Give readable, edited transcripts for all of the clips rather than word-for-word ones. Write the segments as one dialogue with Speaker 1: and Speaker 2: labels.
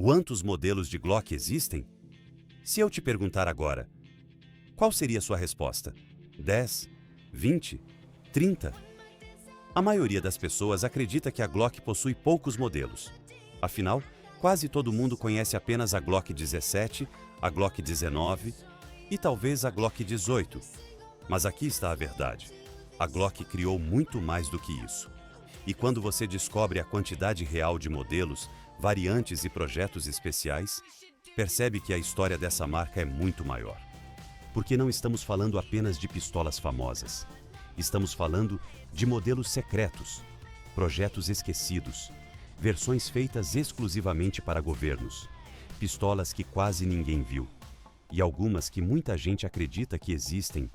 Speaker 1: Quantos modelos de Glock existem? Se eu te perguntar agora, qual seria sua resposta? 10, 20, 30? A maioria das pessoas acredita que a Glock possui poucos modelos. Afinal, quase todo mundo conhece apenas a Glock 17, a Glock 19 e talvez a Glock 18. Mas aqui está a verdade. A Glock criou muito mais do que isso. E quando você descobre a quantidade real de modelos, variantes e projetos especiais, percebe que a história dessa marca é muito maior. Porque não estamos falando apenas de pistolas famosas. Estamos falando de modelos secretos, projetos esquecidos, versões feitas exclusivamente para governos, pistolas que quase ninguém viu, e algumas que muita gente acredita que existem,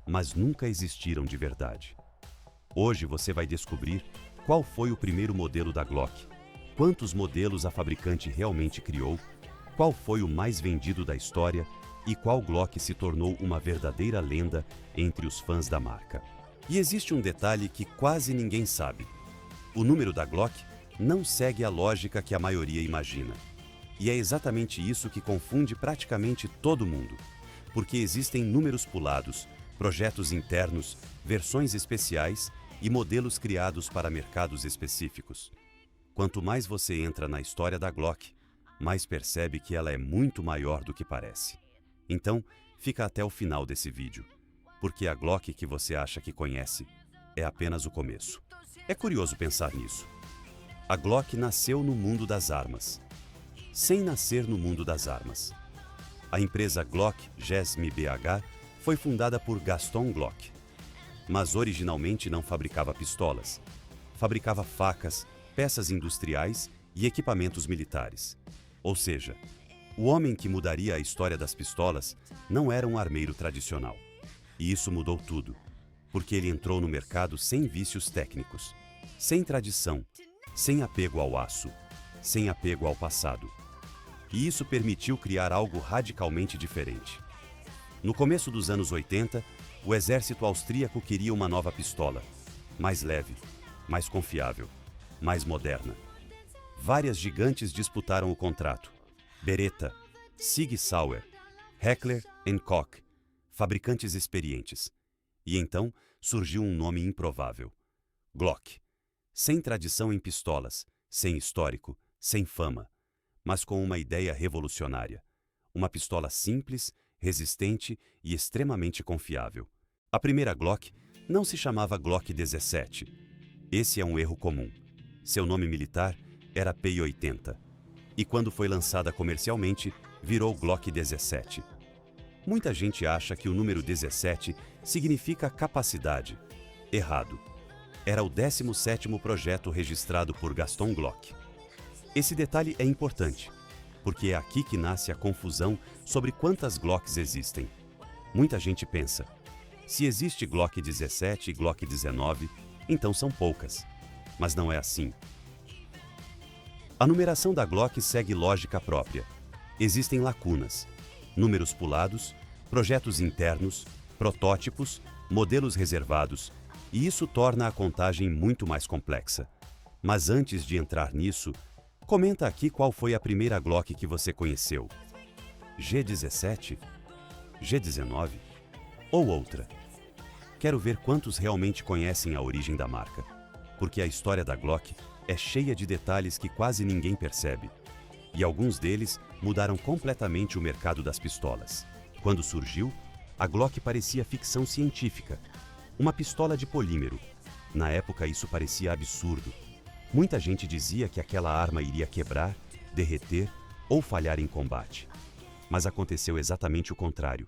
Speaker 1: mas nunca existiram de verdade. Hoje você vai descobrir qual foi o primeiro modelo da Glock, quantos modelos a fabricante realmente criou, qual foi o mais vendido da história e qual Glock se tornou uma verdadeira lenda entre os fãs da marca. E existe um detalhe que quase ninguém sabe. O número da Glock não segue a lógica que a maioria imagina. E é exatamente isso que confunde praticamente todo mundo. Porque existem números pulados, projetos internos, versões especiais e modelos criados para mercados específicos. Quanto mais você entra na história da Glock, mais percebe que ela é muito maior do que parece. Então, fica até o final desse vídeo, porque a Glock que você acha que conhece é apenas o começo. É curioso pensar nisso. A Glock nasceu no mundo das armas, sem nascer no mundo das armas. A empresa Glock GmbH foi fundada por Gaston Glock, mas originalmente não fabricava pistolas. Fabricava facas, peças industriais e equipamentos militares. Ou seja, o homem que mudaria a história das pistolas não era um armeiro tradicional. E isso mudou tudo, porque ele entrou no mercado sem vícios técnicos, sem tradição, sem apego ao aço, sem apego ao passado. E isso permitiu criar algo radicalmente diferente. No começo dos anos 80, o exército austríaco queria uma nova pistola, mais leve, mais confiável, mais moderna. Várias gigantes disputaram o contrato. Beretta, Sig Sauer, Heckler & Koch, fabricantes experientes. E então surgiu um nome improvável. Glock. Sem tradição em pistolas, sem histórico, sem fama, mas com uma ideia revolucionária. Uma pistola simples, resistente e extremamente confiável. A primeira Glock não se chamava Glock 17. Esse é um erro comum. Seu nome militar era P80. E quando foi lançada comercialmente, virou Glock 17. Muita gente acha que o número 17 significa capacidade. Errado. Era o 17º projeto registrado por Gaston Glock. Esse detalhe é importante, porque é aqui que nasce a confusão sobre quantas Glocks existem. Muita gente pensa, se existe Glock 17 e Glock 19, então são poucas. Mas não é assim. A numeração da Glock segue lógica própria. Existem lacunas, números pulados, projetos internos, protótipos, modelos reservados, e isso torna a contagem muito mais complexa. Mas antes de entrar nisso, comenta aqui qual foi a primeira Glock que você conheceu. G17? G19? Ou outra? Quero ver quantos realmente conhecem a origem da marca, porque a história da Glock é cheia de detalhes que quase ninguém percebe. E alguns deles mudaram completamente o mercado das pistolas. Quando surgiu, a Glock parecia ficção científica. Uma pistola de polímero. Na época isso parecia absurdo. Muita gente dizia que aquela arma iria quebrar, derreter ou falhar em combate. Mas aconteceu exatamente o contrário.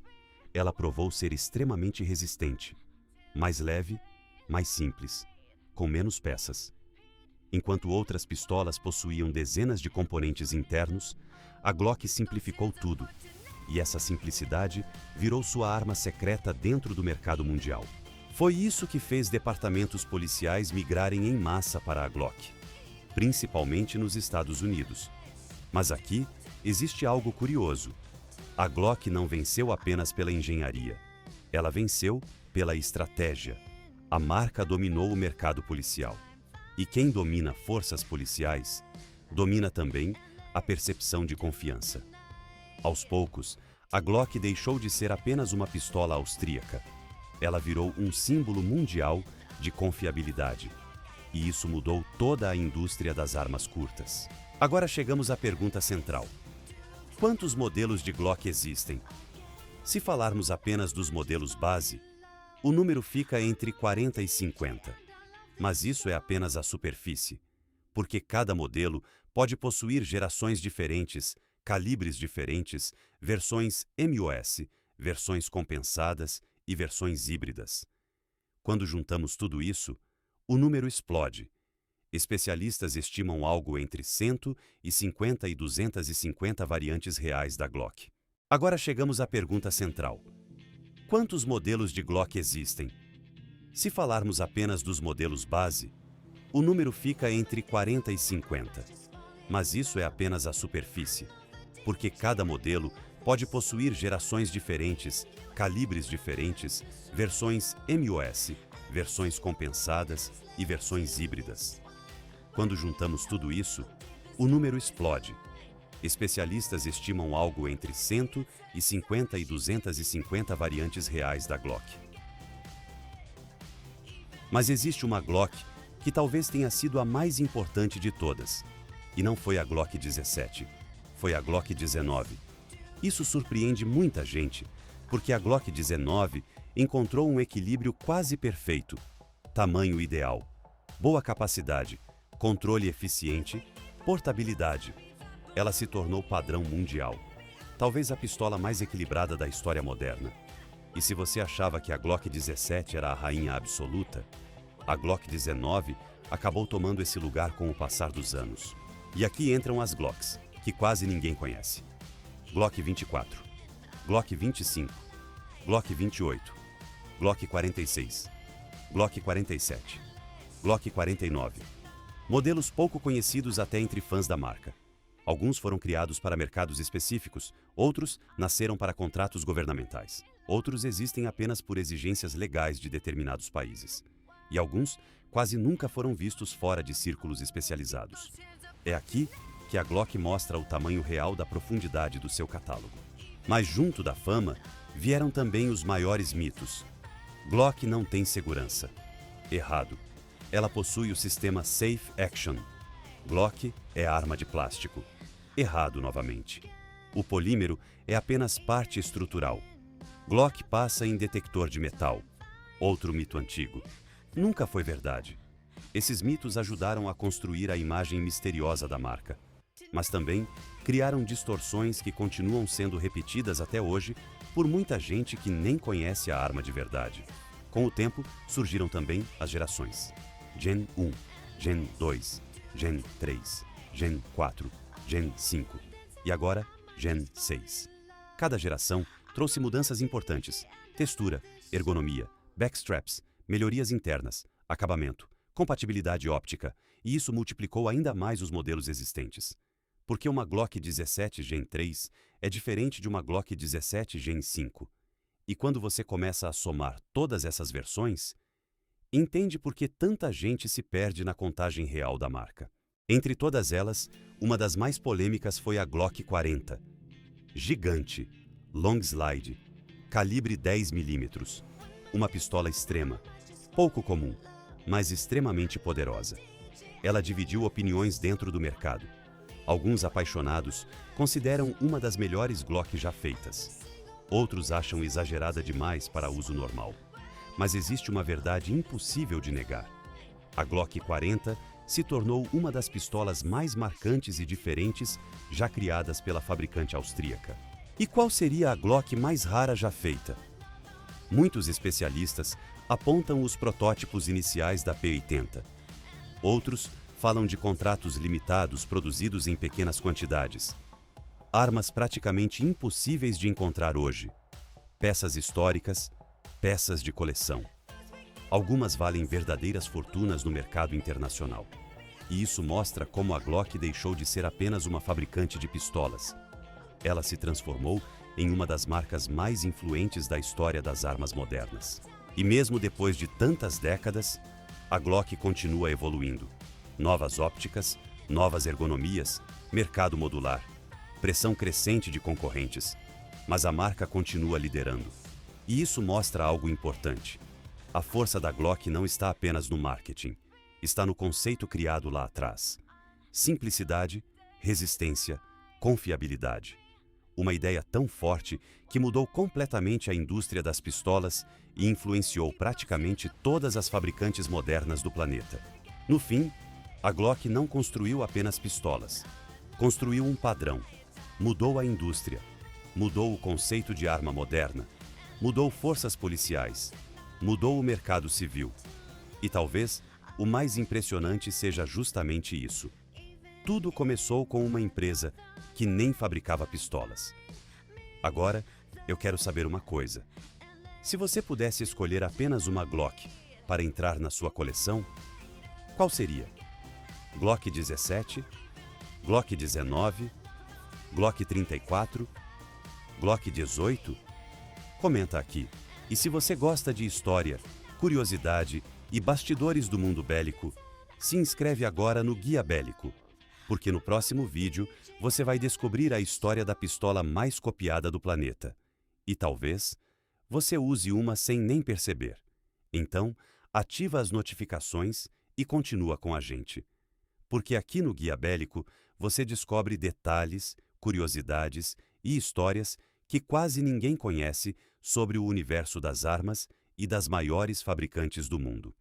Speaker 1: Ela provou ser extremamente resistente. Mais leve, mais simples, com menos peças. Enquanto outras pistolas possuíam dezenas de componentes internos, a Glock simplificou tudo. E essa simplicidade virou sua arma secreta dentro do mercado mundial. Foi isso que fez departamentos policiais migrarem em massa para a Glock, principalmente nos Estados Unidos. Mas aqui existe algo curioso. A Glock não venceu apenas pela engenharia. Ela venceu pela estratégia. A marca dominou o mercado policial. E quem domina forças policiais, domina também a percepção de confiança. Aos poucos, a Glock deixou de ser apenas uma pistola austríaca. Ela virou um símbolo mundial de confiabilidade. E isso mudou toda a indústria das armas curtas. Agora chegamos à pergunta central. Quantos modelos de Glock existem? Se falarmos apenas dos modelos base, o número fica entre 40 e 50. Mas isso é apenas a superfície, porque cada modelo pode possuir gerações diferentes, calibres diferentes, versões MOS, versões compensadas e versões híbridas. Quando juntamos tudo isso, o número explode. Especialistas estimam algo entre 150 e 250 variantes reais da Glock. Agora chegamos à pergunta central. Quantos modelos de Glock existem? Se falarmos apenas dos modelos base, o número fica entre 40 e 50. Mas isso é apenas a superfície, porque cada modelo pode possuir gerações diferentes, calibres diferentes, versões MOS, versões compensadas e versões híbridas. Quando juntamos tudo isso, o número explode. Especialistas estimam algo entre 150 e 250 variantes reais da Glock. Mas existe uma Glock que talvez tenha sido a mais importante de todas. E não foi a Glock 17, foi a Glock 19. Isso surpreende muita gente, porque a Glock 19 encontrou um equilíbrio quase perfeito. Tamanho ideal, boa capacidade, controle eficiente, portabilidade. Ela se tornou padrão mundial. Talvez a pistola mais equilibrada da história moderna. E se você achava que a Glock 17 era a rainha absoluta, a Glock 19 acabou tomando esse lugar com o passar dos anos. E aqui entram as Glocks, que quase ninguém conhece. Glock 24, Glock 25, Glock 28, Glock 46, Glock 47, Glock 49. Modelos pouco conhecidos até entre fãs da marca. Alguns foram criados para mercados específicos, outros nasceram para contratos governamentais. Outros existem apenas por exigências legais de determinados países. E alguns quase nunca foram vistos fora de círculos especializados. É aqui que a Glock mostra o tamanho real da profundidade do seu catálogo. Mas junto da fama, vieram também os maiores mitos. Glock não tem segurança. Errado. Ela possui o sistema Safe Action. Glock é arma de plástico. Errado novamente. O polímero é apenas parte estrutural. Glock passa em detector de metal. Outro mito antigo. Nunca foi verdade. Esses mitos ajudaram a construir a imagem misteriosa da marca. Mas também criaram distorções que continuam sendo repetidas até hoje por muita gente que nem conhece a arma de verdade. Com o tempo, surgiram também as gerações. Gen 1, Gen 2, Gen 3, Gen 4, Gen 5 e agora Gen 6. Cada geração trouxe mudanças importantes: textura, ergonomia, backstraps, melhorias internas, acabamento, compatibilidade óptica, e isso multiplicou ainda mais os modelos existentes. Porque uma Glock 17 Gen 3 é diferente de uma Glock 17 Gen 5. E quando você começa a somar todas essas versões, entende por que tanta gente se perde na contagem real da marca. Entre todas elas, uma das mais polêmicas foi a Glock 40. Gigante, long slide, calibre 10mm, uma pistola extrema, pouco comum, mas extremamente poderosa. Ela dividiu opiniões dentro do mercado. Alguns apaixonados consideram uma das melhores Glock já feitas. Outros acham exagerada demais para uso normal. Mas existe uma verdade impossível de negar. A Glock 40 se tornou uma das pistolas mais marcantes e diferentes já criadas pela fabricante austríaca. E qual seria a Glock mais rara já feita? Muitos especialistas apontam os protótipos iniciais da P80. Outros falam de contratos limitados produzidos em pequenas quantidades. Armas praticamente impossíveis de encontrar hoje. Peças históricas, peças de coleção. Algumas valem verdadeiras fortunas no mercado internacional. E isso mostra como a Glock deixou de ser apenas uma fabricante de pistolas. Ela se transformou em uma das marcas mais influentes da história das armas modernas. E mesmo depois de tantas décadas, a Glock continua evoluindo. Novas ópticas, Novas ergonomias, mercado modular, pressão crescente de concorrentes, mas a marca continua liderando. E isso mostra algo importante. A força da Glock não está apenas no marketing, está no conceito criado lá atrás. Simplicidade, resistência, confiabilidade. Uma ideia tão forte que mudou completamente a indústria das pistolas e influenciou praticamente todas as fabricantes modernas do planeta. No fim, a Glock não construiu apenas pistolas. Construiu um padrão. Mudou a indústria. Mudou o conceito de arma moderna. Mudou forças policiais. Mudou o mercado civil. E talvez o mais impressionante seja justamente isso. Tudo começou com uma empresa que nem fabricava pistolas. Agora, eu quero saber uma coisa. Se você pudesse escolher apenas uma Glock para entrar na sua coleção, qual seria? Glock 17, Glock 19, Glock 34, Glock 18? Comenta aqui. E se você gosta de história, curiosidade e bastidores do mundo bélico, se inscreve agora no Guia Bélico, porque no próximo vídeo você vai descobrir a história da pistola mais copiada do planeta. E talvez você use uma sem nem perceber. Então, ativa as notificações e continua com a gente. Porque aqui no Guia Bélico você descobre detalhes, curiosidades e histórias que quase ninguém conhece sobre o universo das armas e das maiores fabricantes do mundo.